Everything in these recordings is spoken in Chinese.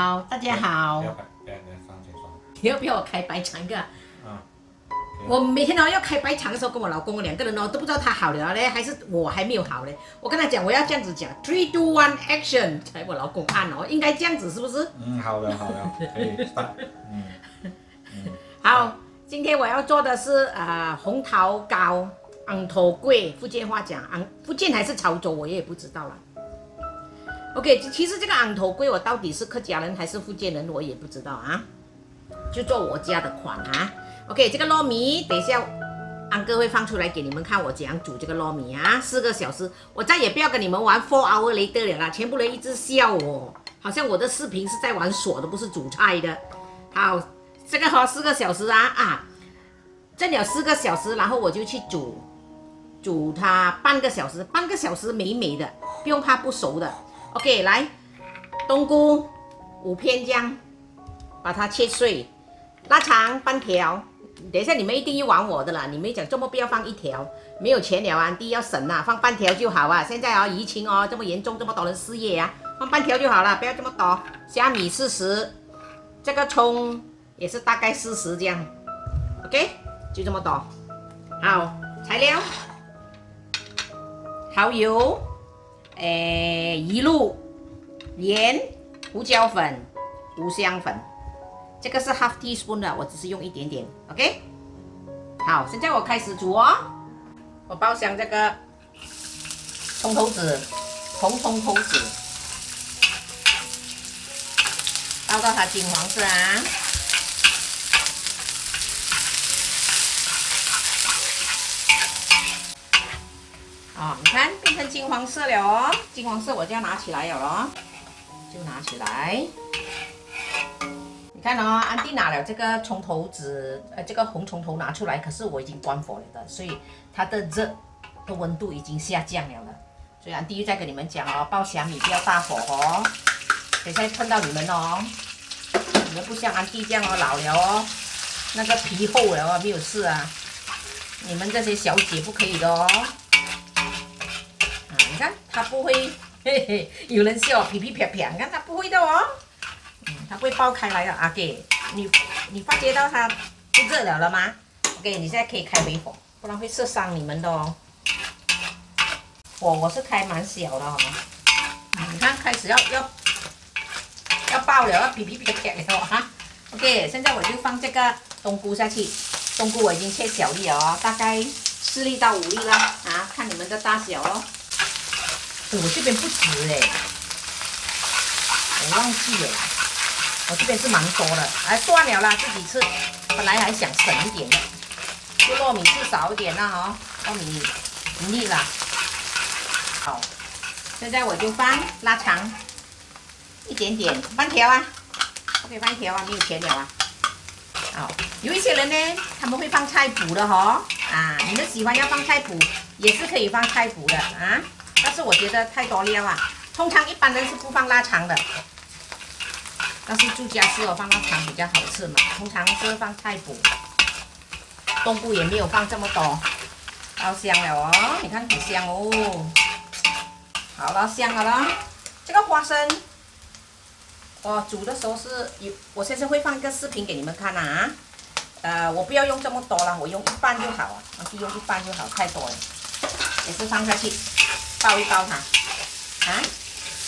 好，大家好。不要放轻松。你要不要我开白肠个？啊。我每天要开白肠的时候，跟我老公两个人都不知道他好了嘞，还是我还没有好嘞。我跟他讲，我要这样子讲，3、2、1 action， 才我老公按应该这样子是不是？好的，可以 start。好，今天我要做的是红桃糕，昂头粿，福建话讲福建还是潮州，我也不知道了。OK， 其实这个昂头粿我到底是客家人还是福建人，我也不知道啊，就做我家的款啊。OK， 这个糯米等一下安哥会放出来给你们看我怎样煮这个糯米啊，4个小时，我再也不要跟你们玩4 hour later 了啦，全部人一直笑我，好像我的视频是在玩锁的，不是煮菜的。好，这个4个小时蒸了4个小时，然后我就去煮它半个小时美美的，不用怕不熟的。OK， 来，冬菇5片这样，把它切碎，腊肠半条。等一下你们一定要玩我的啦，你们讲这么不要放1条，没有钱了啊，第一要省啊，放半条就好啊。现在疫情这么严重，这么多人失业啊，放半条就好了，不要这么多。虾米40，这个葱也是大概40这样 ，OK， 就这么多。好，材料，蚝油。鱼露、盐、胡椒粉、五香粉，这个是half teaspoon 的，我只是用一点点 ，OK。好，现在我开始煮哦。我爆香这个葱头子，红葱头子，倒到它金黄色啊。你看变成金黄色了哦，金黄色我就要拿起来了咯，就拿起来。你看安迪拿了这个葱头子，这个红葱头拿出来，可是我已经关火了的，所以它的热的温度已经下降了的。所以安迪又再跟你们讲爆虾米不要大火哦，等一下碰到你们你们不像安迪这样老了那个皮厚了没有事啊，你们这些小姐不可以的你看它不会，有人笑皮皮啪啪，你看它不会的它不会爆开来的。OK， 你发觉到它不热了吗 ？OK， 你现在可以开微火，不然会射伤你们的我是开蛮小的你看开始要爆了，要皮皮啪啪了OK， 现在我就放这个冬菇下去，冬菇我已经切小粒了大概4粒到5粒啦看你们的大小我这边不止我忘记了，我这边是蛮多的，算了啦，自己吃。本来还想省一点的，就糯米吃少一点啦糯米不腻啦。好，现在我就放腊肠，一点点，半条OK， 半条没有钱了好，有一些人呢，他们会放菜脯的你们喜欢要放菜脯，也是可以放菜脯的但是我觉得太多料通常一般人是不放腊肠的，但是住家是放腊肠比较好吃嘛，通常是放菜脯，冬菇也没有放这么多，好香了你看很香好了，香了啦。这个花生，我煮的时候我现在会放一个视频给你们看我不要用这么多了，我用一半就好用一半就好，太多了，也是放下去。爆一爆它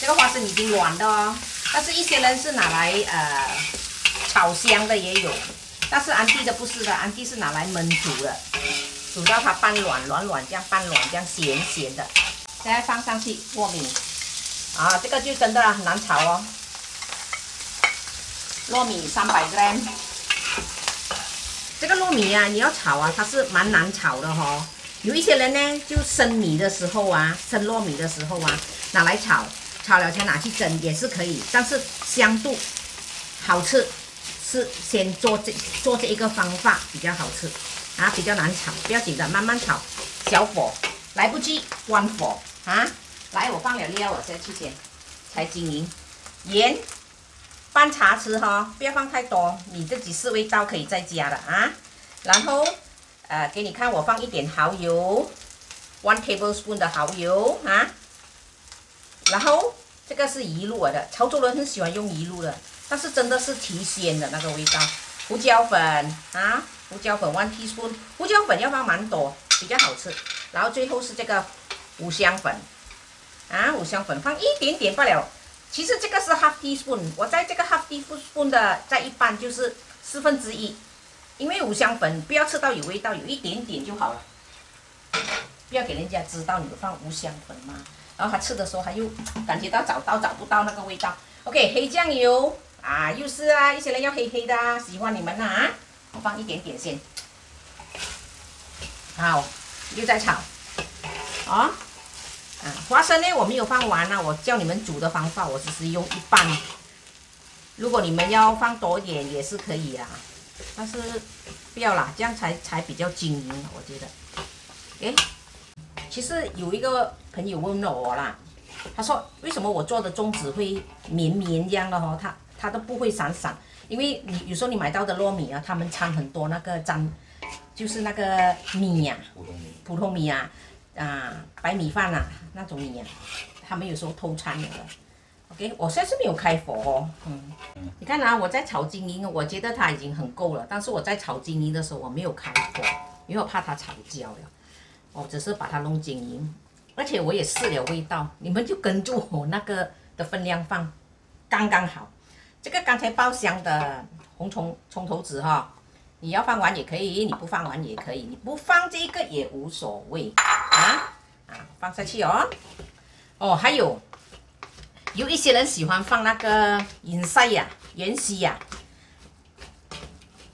这个花生已经软的但是一些人是拿来炒香的也有，但是安迪的不是的，安迪是拿来焖煮的，煮到它半软这样，半软这样咸咸的。现在放上去糯米这个就真的很难炒糯米300 gram， 这个糯米你要炒它是蛮难炒的有一些人呢，就生米的时候生糯米的时候拿来炒了才拿去蒸也是可以，但是香度好吃是先做这一个方法比较好吃比较难炒，不要紧的，慢慢炒，小火，来不及关火来，我放了料我下去先，才均匀，盐半茶匙不要放太多，你自己试味道可以再加的然后给你看，我放一点蚝油，1 tablespoon 的蚝油然后这个是鱼露的，潮州人很喜欢用鱼露的，但是真的是提鲜的那个味道。胡椒粉啊，胡椒粉1 teaspoon， 胡椒粉要放蛮多，比较好吃。然后最后是这个五香粉啊，五香粉放一点点罢了。其实这个是 half teaspoon， 我在这个 half teaspoon 的在一半就是1/4，因为五香粉不要吃到有味道，有一点点就好了，不要给人家知道你放五香粉嘛。然后他吃的时候他又感觉到找不到那个味道。OK， 黑酱油啊，又是啊，一些人要黑黑的啊，喜欢你们啊，我放一点点先。好，又在炒，啊。花生呢，我没有放完啊，我教你们煮的方法，我只是用一半。如果你们要放多一点也是可以啦，但是不要啦，这样才比较均匀，我觉得。其实有一个朋友问了我啦，他说为什么我做的粽子会绵绵这样的哦，它都不会散散，因为你有时候你买到的糯米啊，他们掺很多那个就是那个米呀、普通米啊。白米饭啊，那种米啊，他们有时候偷掺的。OK， 我现在是没有开火哦。你看啊，我在炒金银，我觉得它已经很够了，但是我在炒金银的时候我没有开火，因为我怕它炒焦了。我只是把它弄均匀，而且我也试了味道，你们就跟住我那个的分量放，刚刚好。这个刚才爆香的红葱头子哈。你要放完也可以，你不放完也可以，你不放这个也无所谓放下去哦。还有一些人喜欢放那个芫茜呀、芫茜呀，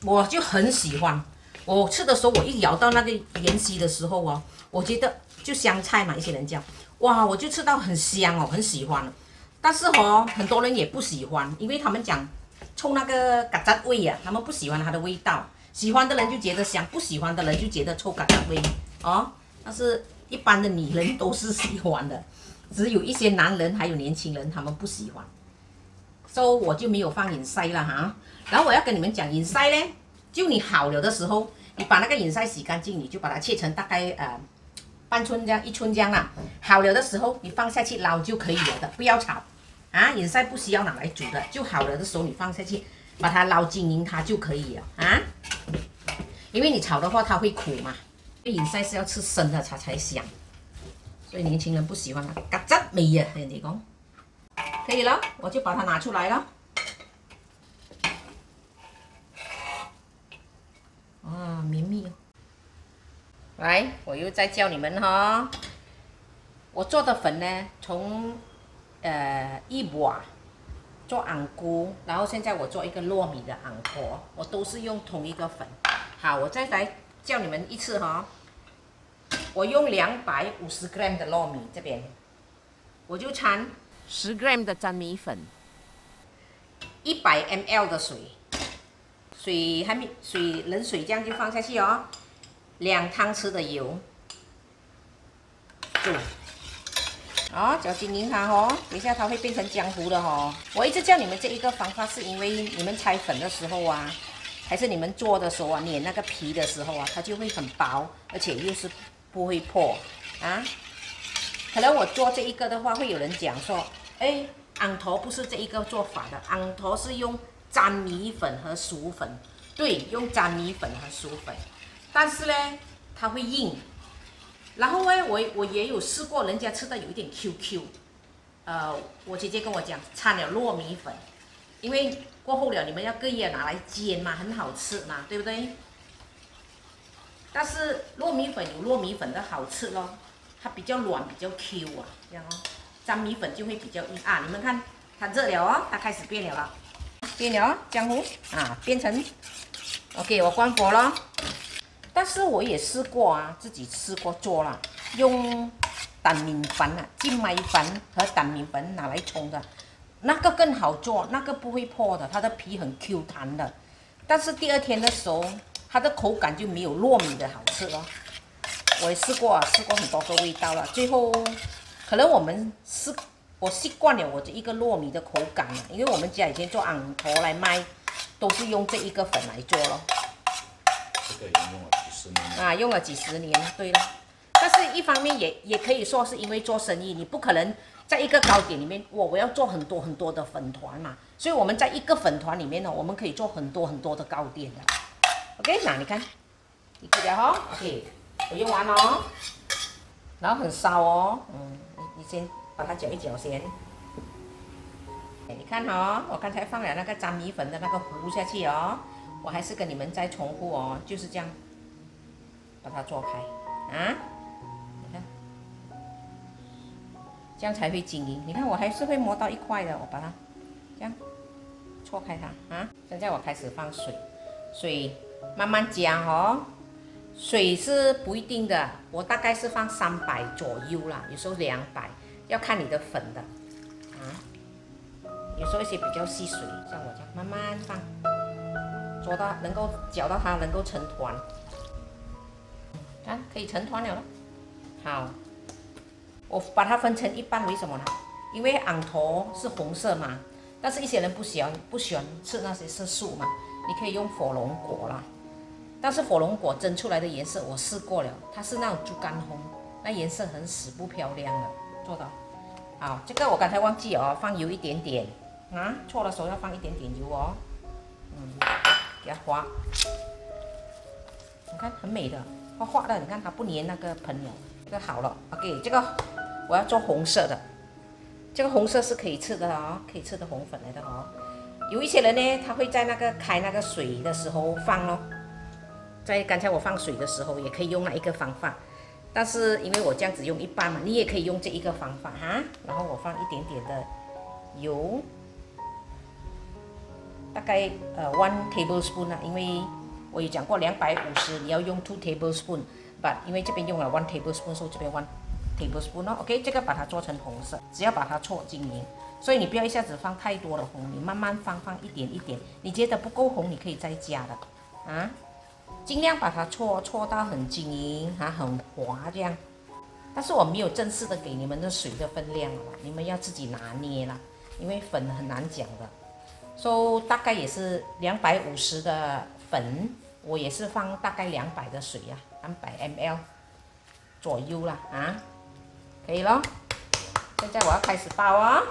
我就很喜欢。我吃的时候，我一咬到那个芫茜的时候哦，我觉得就香菜嘛，一些人叫哇，我就吃到很香哦，很喜欢。但是很多人也不喜欢，因为他们讲冲那个嘎杂味啊，他们不喜欢它的味道。喜欢的人就觉得香，不喜欢的人就觉得臭嘎嘎味哦。但是一般的女人都是喜欢的，只有一些男人还有年轻人他们不喜欢，所以我就没有放芫茜了哈。然后我要跟你们讲，芫茜呢，就你好了的时候，你把那个芫茜洗干净，你就把它切成大概半寸这样1寸这样啦。好了的时候你放下去捞就可以了的，不要炒啊。芫茜不需要拿来煮的，就好了的时候你放下去。把它捞均匀，它就可以了啊。因为你炒的话，它会苦嘛。芫茜是要吃生的它才香，所以年轻人不喜欢它嘎杂味啊。人哋講可以了，我就把它拿出来了。绵密哦。来，我又再教你们哈。我做的粉呢，从一碗。做昂菇，然后现在我做一个糯米的昂婆，我都是用同一个粉。好，我再来教你们一次哈。我用250 gram 的糯米，这边我就掺10 gram 的粘米粉，100 ml 的水，冷水这样就放下去哦。2汤匙的油，煮。搅均匀它哦，等一下它会变成浆糊的哦。我一直教你们这一个方法，是因为你们拆粉的时候啊，还是你们做的时候啊，碾那个皮的时候啊，它就会很薄，而且又是不会破啊。可能我做这一个的话，会有人讲说，昂头不是这一个做法的，昂头是用粘米粉和薯粉，对，用粘米粉和薯粉，但是呢，它会硬。然后呢，我也有试过，人家吃的有一点 QQ， 我姐姐跟我讲掺了糯米粉，因为过后了你们要隔夜拿来煎嘛，很好吃嘛，对不对？但是糯米粉有糯米粉的好吃咯，它比较软，比较 Q 啊，这样哦。粘米粉就会比较硬啊，你们看它热了哦，它开始变了了，变了哦，浆糊啊，变成 OK， 我关火了。但是我也试过啊，自己试过做了，用蛋米粉啊、精米粉和蛋米粉拿来冲的，那个更好做，那个不会破的，它的皮很 Q 弹的。但是第二天的时候，它的口感就没有糯米的好吃了。我也试过啊，试过很多个味道了，最后可能我习惯了我这一个糯米的口感了，因为我们家以前做昂头来卖，都是用这一个粉来做咯。这个已经用了几十年了。用了几十年，对了。但是一方面也可以说是因为做生意，你不可能在一个糕点里面，我要做很多很多的粉团嘛，所以我们在一个粉团里面呢，我们可以做很多很多的糕点的。OK， 那你看，你记得哈 ，OK， 我用完哦，然后很烧哦，你先把它搅一搅先。你看哦，我刚才放了那个粘米粉的那个糊下去哦，我还是跟你们再重复哦，就是这样，把它做开啊，你看，这样才会均匀。你看我还是会磨到一块的，我把它这样搓开它啊。现在我开始放水，水慢慢加哦，水是不一定的，我大概是放300左右啦，有时候200，要看你的粉的啊。有时候一些比较细水，像我这样慢慢放，做到能够搅到它能够成团，看可以成团了咯。好，我把它分成一半，为什么呢？因为昂头是红色嘛，但是一些人不喜欢吃那些色素嘛，你可以用火龙果啦。但是火龙果蒸出来的颜色我试过了，它是那种猪肝红，那颜色很死不漂亮的，做到。好，这个我刚才忘记哦，放油一点点。啊，搓的时候要放一点点油哦，给它滑，你看很美的，滑滑的，你看它不粘那个盆了，这个好了 ，OK， 这个我要做红色的，这个红色是可以吃的哦，可以吃的红粉来的哦。有一些人呢，他会在那个开那个水的时候放咯，在刚才我放水的时候也可以用那一个方法，但是因为我这样子用一半嘛，你也可以用这一个方法哈，然后我放一点点的油。大概1 tablespoon 啦，因为我有讲过250，你要用2 tablespoon，but 因为这边用了1 tablespoon， 所以这边1 tablespoon 哦 ，OK， 这个把它做成红色，只要把它搓均匀，所以你不要一下子放太多的红，你慢慢放一点一点，你觉得不够红，你可以再加的啊，尽量把它搓到很均匀啊，很滑这样。但是我没有正式的给你们的水的分量了，你们要自己拿捏啦，因为粉很难讲的。大概也是250的粉，我也是放大概200的水呀，300 ml 左右啦啊，可以咯。现在我要开始包哦，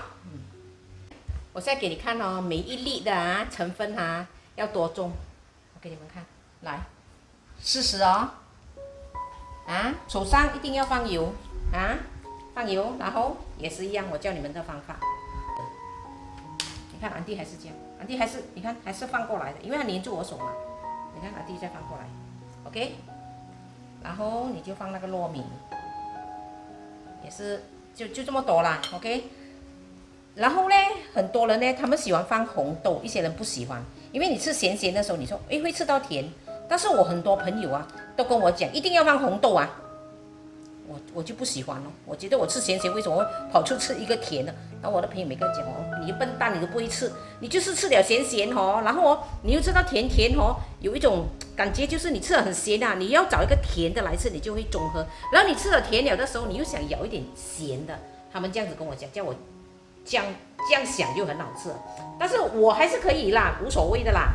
我现在给你看哦，每一粒的成分要多重，我给你们看，来，40哦，手上一定要放油啊，放油，然后也是一样，我教你们的方法。你看安迪还是这样，安迪还是你看还是放过来的，因为它粘住我手嘛。你看安迪再放过来 ，OK， 然后你就放那个糯米，也是就这么多啦 ，OK。然后呢，很多人呢他们喜欢放红豆，一些人不喜欢，因为你吃咸咸的时候，你说会吃到甜，但是我很多朋友都跟我讲一定要放红豆啊。我就不喜欢咯，我觉得我吃咸咸，为什么会跑去吃一个甜的？然后我的朋友每个讲你笨蛋，你都不会吃，你就是吃了咸咸然后你又吃到甜甜有一种感觉就是你吃了很咸你要找一个甜的来吃，你就会中和。然后你吃了甜了的时候，你又想咬一点咸的，他们这样子跟我讲，叫我这样想就很好吃，但是我还是可以啦，无所谓的啦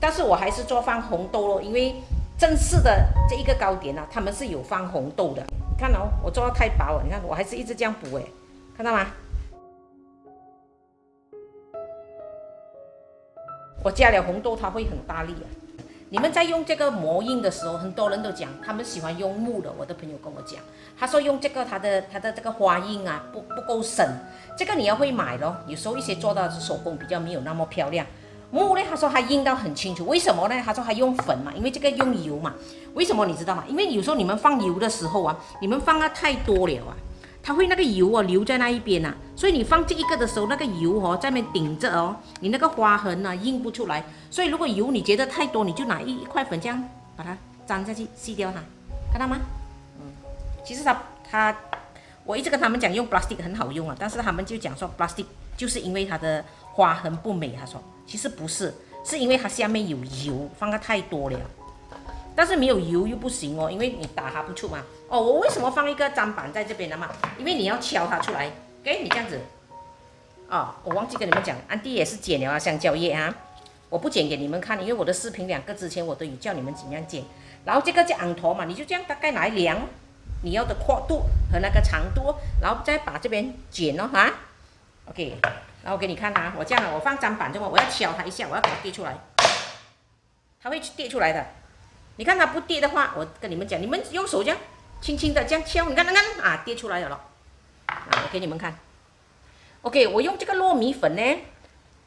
但是我还是做放红豆咯，因为正式的这一个糕点他们是有放红豆的。你看我做到太薄了，你看我还是一直这样补看到吗？我加了红豆，它会很大力你们在用这个磨印的时候，很多人都讲他们喜欢用木的。我的朋友跟我讲，他说用这个它的这个花印不够深，这个你要会买咯。有时候一些做到手工比较没有那么漂亮。木呢，他说他印到很清楚，为什么呢？他说他用粉嘛，因为这个用油嘛。为什么你知道吗？因为有时候你们放油的时候你们放太多了它会那个油留在那一边所以你放这一个的时候，那个油在那边顶着你那个花痕印不出来。所以如果油你觉得太多，你就拿一块粉这样把它粘下去，吸掉它，看到吗？其实我一直跟他们讲用 plastic 很好用但是他们就讲说 plastic 就是因为它的花痕不美，他说其实不是，是因为它下面有油，放的太多了。但是没有油又不行因为你打它不出嘛。我为什么放一个砧板在这边的嘛？因为你要敲它出来，给你这样子。我忘记跟你们讲，安迪也是剪了香蕉叶我不剪给你们看，因为我的视频2个之前我都有教你们怎样剪。然后这个叫昂头嘛，你就这样大概拿来量你要的阔度和那个长度，然后再把这边剪哦哈。OK， 然后我给你看啊，我这样我放砧板这么，我要敲它一下，我要把它跌出来，它会跌出来的。你看它不跌的话，我跟你们讲，你们用手这样轻轻的这样敲，你看啊，跌出来了咯。啊，我给你们看。OK， 我用这个糯米粉呢，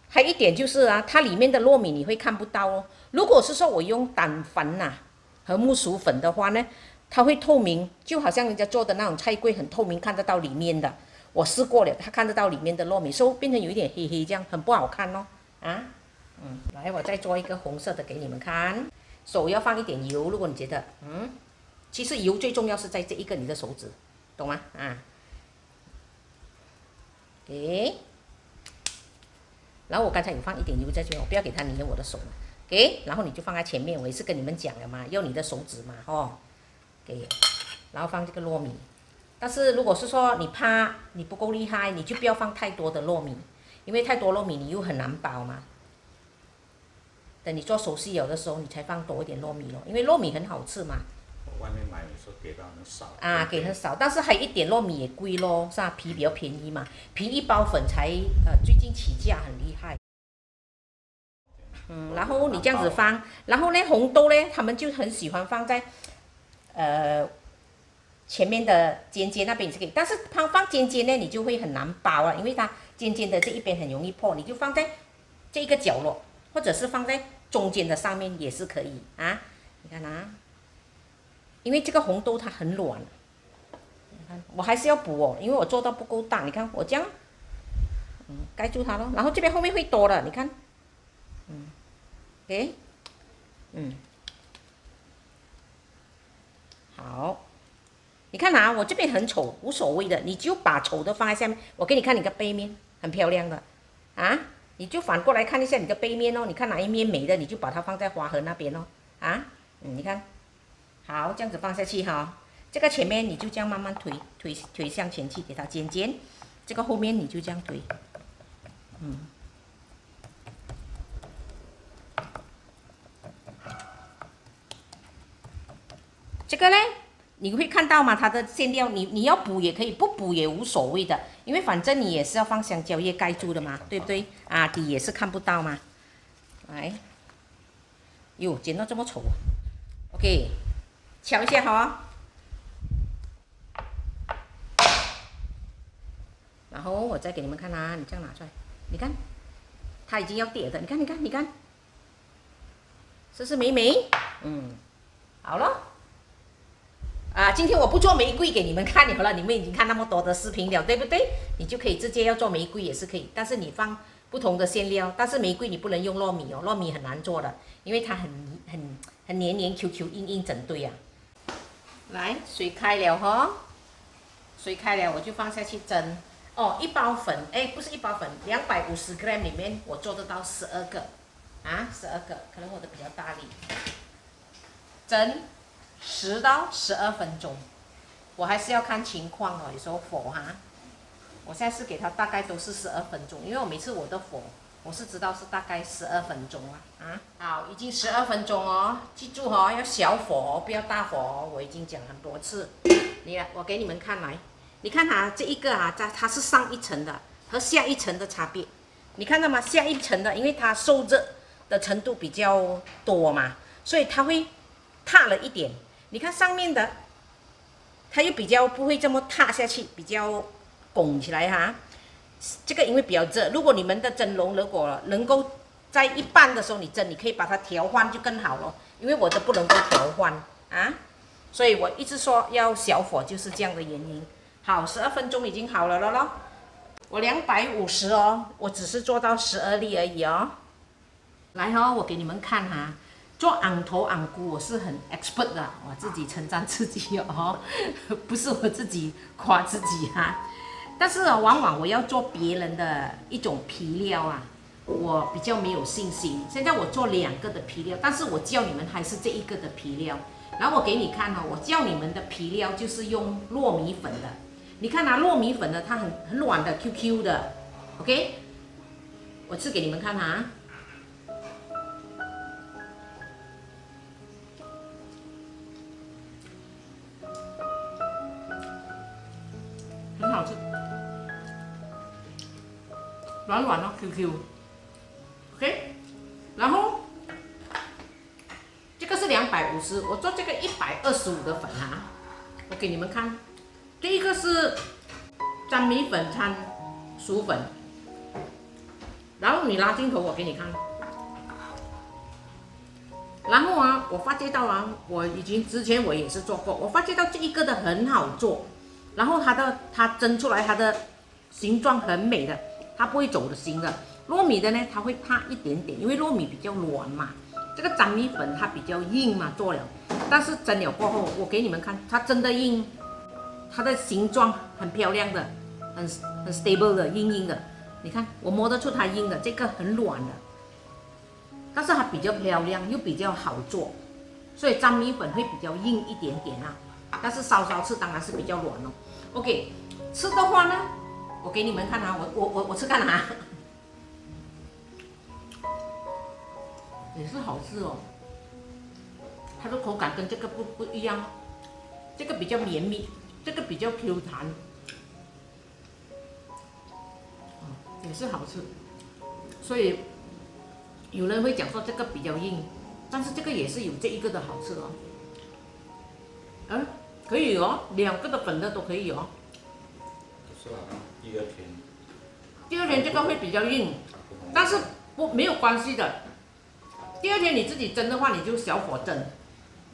还有一点就是啊，它里面的糯米你会看不到哦。如果是说我用蛋粉呐和木薯粉的话呢，它会透明，就好像人家做的那种菜柜很透明，看得到里面的。我试过了，它看得到里面的糯米，所以变成有一点黑黑这样，很不好看哦。啊，来，我再做一个红色的给你们看。手要放一点油，如果你觉得，其实油最重要是在这一个你的手指，懂吗？啊，给。然后我刚才有放一点油在这边，我不要给它粘我的手嘛。给，然后你就放在前面，我也是跟你们讲了嘛，要你的手指嘛，哦，给，然后放这个糯米。但是如果是说你怕你不够厉害，你就不要放太多的糯米，因为太多糯米你又很难包嘛。等你做熟悉了的时候，你才放多一点糯米咯，因为糯米很好吃嘛。外面买有时候给到很少。啊，给很少，但是还有一点糯米也贵咯，是吧？皮比较便宜嘛，皮一包粉才最近起价很厉害。然后你这样子放，然后呢红豆呢，他们就很喜欢放在前面的尖尖那边也是可以，但是放尖尖呢，你就会很难包了，因为它尖尖的这一边很容易破，你就放在这个角落，或者是放在中间的上面也是可以啊。你看啊，因为这个红豆它很软，你看我还是要补哦，因为我做到不够大，你看我这样，盖住它咯，然后这边后面会多的，你看，OK，好。你看啊，我这边很丑，无所谓的，你就把丑的放在下面。我给你看你的背面，很漂亮的，啊，你就反过来看一下你的背面哦。你看哪一面美的，你就把它放在花盒那边哦，啊，你看，好，这样子放下去哈。这个前面你就这样慢慢推向前去，给它尖尖。这个后面你就这样推，这个呢？你会看到吗？它的馅料，你要补也可以，不补也无所谓的，因为反正你也是要放香蕉叶盖住的嘛，对不对？啊，底也是看不到嘛。来，哟，剪到这么丑啊 ！OK， 敲一下哈。然后我再给你们看啊，你这样拿出来，你看，它已经要跌的，你看，是不是美？好了。啊，今天我不做玫瑰给你们看了，你们已经看那么多的视频了，对不对？你就可以直接要做玫瑰也是可以，但是你放不同的馅料，但是玫瑰你不能用糯米哦，糯米很难做的，因为它很黏 Q 硬整堆啊。来，水开了哈，水开了我就放下去蒸。哦，一包粉，哎，不是一包粉，250g 里面我做得到12个，啊，12个，可能我的比较大力，蒸。10到12分钟，我还是要看情况哦。有时候火哈，我现在是给它大概都是12分钟，因为我每次我的火我是知道是大概12分钟啊。好，已经12分钟哦，记住哦，要小火哦，不要大火哦。我已经讲很多次，我给你们看来，你看它这一个啊，它是上一层的和下一层的差别，你看到吗？下一层的，因为它受热的程度比较多嘛，所以它会塌了一点。你看上面的，它又比较不会这么塌下去，比较拱起来哈。这个因为比较热，如果你们的蒸笼如果能够在一半的时候你蒸，你可以把它调换就更好了。因为我的不能够调换啊，所以我一直说要小火就是这样的原因。好，12分钟已经好了咯。我250哦，我只是做到12粒而已哦。来哦，我给你们看哈。做昂头昂菇我是很 expert 的，我自己称赞自己哦，不是我自己夸自己哈。但是往往我要做别人的一种皮料啊，我比较没有信心。现在我做2个的皮料，但是我教你们还是这一个的皮料。然后我给你看哈，我教你们的皮料就是用糯米粉的。你看啊，糯米粉的它很软的 QQ 的 ，OK， 我吃给你们看哈。软软的 QQ，OK， 然后这个是250，我做这个125的粉啊，我给你们看，第一个是粘米粉掺薯粉，然后你拉镜头我给你看，然后啊，我发觉到啊，之前我也是做过，我发觉到这一个的很好做，然后它蒸出来它的形状很美的，它不会走形的。糯米的呢，它会怕一点点，因为糯米比较软嘛。这个粘米粉它比较硬嘛，做了，但是蒸了过后，我给你们看，它真的硬，它的形状很漂亮的，很 stable 的，硬的。你看，我摸得出它硬的，这个很软的，但是它比较漂亮，又比较好做，所以粘米粉会比较硬一点点啊。但是稍稍吃当然是比较软哦。OK， 吃的话呢，我给你们看啊，我吃看啊。也是好吃哦，它的口感跟这个不一样，这个比较绵密，这个比较 Q 弹，也是好吃。所以有人会讲说这个比较硬，但是这个也是有这一个的好吃哦。可以哦，2个的粉的都可以哦。是啊，第二天这个会比较硬，但是没有关系的。第二天你自己蒸的话，你就小火蒸。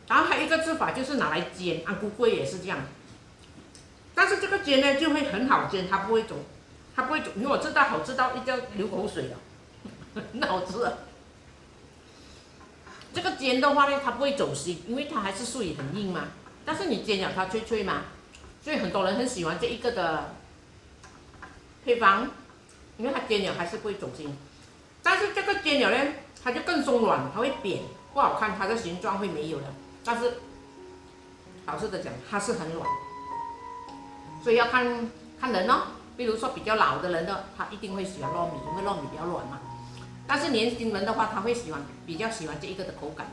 然后还有一个吃法就是拿来煎，安菇粿也是这样。但是这个煎呢就会很好煎，它不会走，因为我知道好吃到一定要流口水了，很好吃啊。这个煎的话呢，它不会走形，因为它还是属于很硬嘛。但是你煎了它脆脆嘛，所以很多人很喜欢这一个的配方，因为它煎了还是不会走形。但是这个煎了呢，它就更松软，它会扁，不好看，它的形状会没有了。但是老实的讲，它是很软，所以要看人哦。比如说比较老的人的，他一定会喜欢糯米，因为糯米比较软嘛。但是年轻人的话，他会比较喜欢这一个的口感。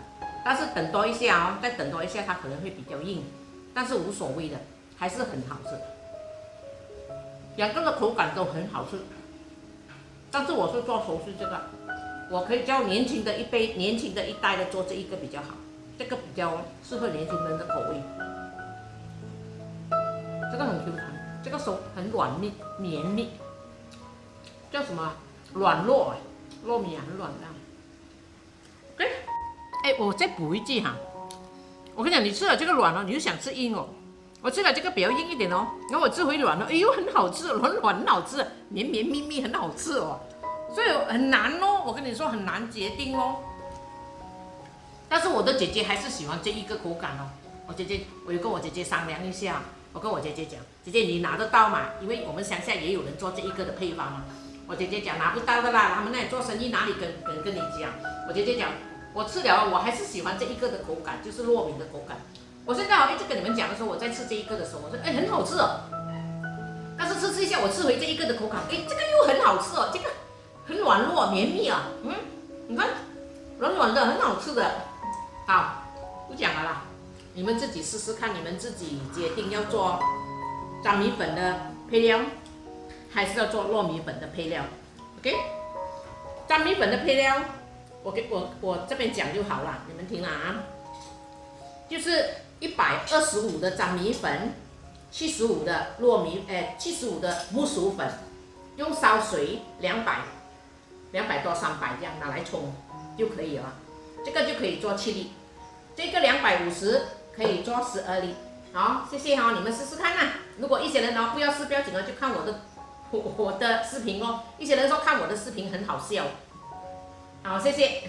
但是等多一下哦，再等多一下，它可能会比较硬，但是无所谓的，还是很好吃。2个的口感都很好吃，但是我是做熟食这个。我可以叫年轻的一代的做这一个比较好，这个比较适合年轻人的口味。这个很 Q 弹，这个手很软密绵密，叫什么？软糯糯米啊，很软的。OK， 我再补一句哈，我跟你讲，你吃了这个软哦，你就想吃硬哦。我吃了这个比较硬一点哦，然后我吃回软了，哎呦，很好吃，软很好吃，绵绵密密，很好吃哦。所以很难哦，我跟你说很难决定哦。但是我的姐姐还是喜欢这一个口感哦。我有跟我姐姐商量一下，我跟我姐姐讲，姐姐你拿得到嘛？因为我们乡下也有人做这一个的配方嘛。我姐姐讲拿不到的啦，他们那里做生意哪里跟你讲？我姐姐讲，我吃了我还是喜欢这一个的口感，就是糯米的口感。我现在一直跟你们讲的时候，我在吃这一个的时候，我说很好吃哦。但是吃一下，我吃回这一个的口感，这个又很好吃哦，这个。很软糯绵密啊，你看，软软的，很好吃的。好，不讲了啦，你们自己试试看，你们自己决定要做粘米粉的配料，还是要做糯米粉的配料。OK， 粘米粉的配料，我这边讲就好了，你们听了啊，就是125的粘米粉，75的75的木薯粉，用烧水200多300这样拿来冲就可以了，这个就可以做7粒，这个250可以做12粒。好，谢谢哈，你们试试看啦。如果一些人不要试不要紧哦，就看我的视频哦。一些人说看我的视频很好笑，好，谢谢。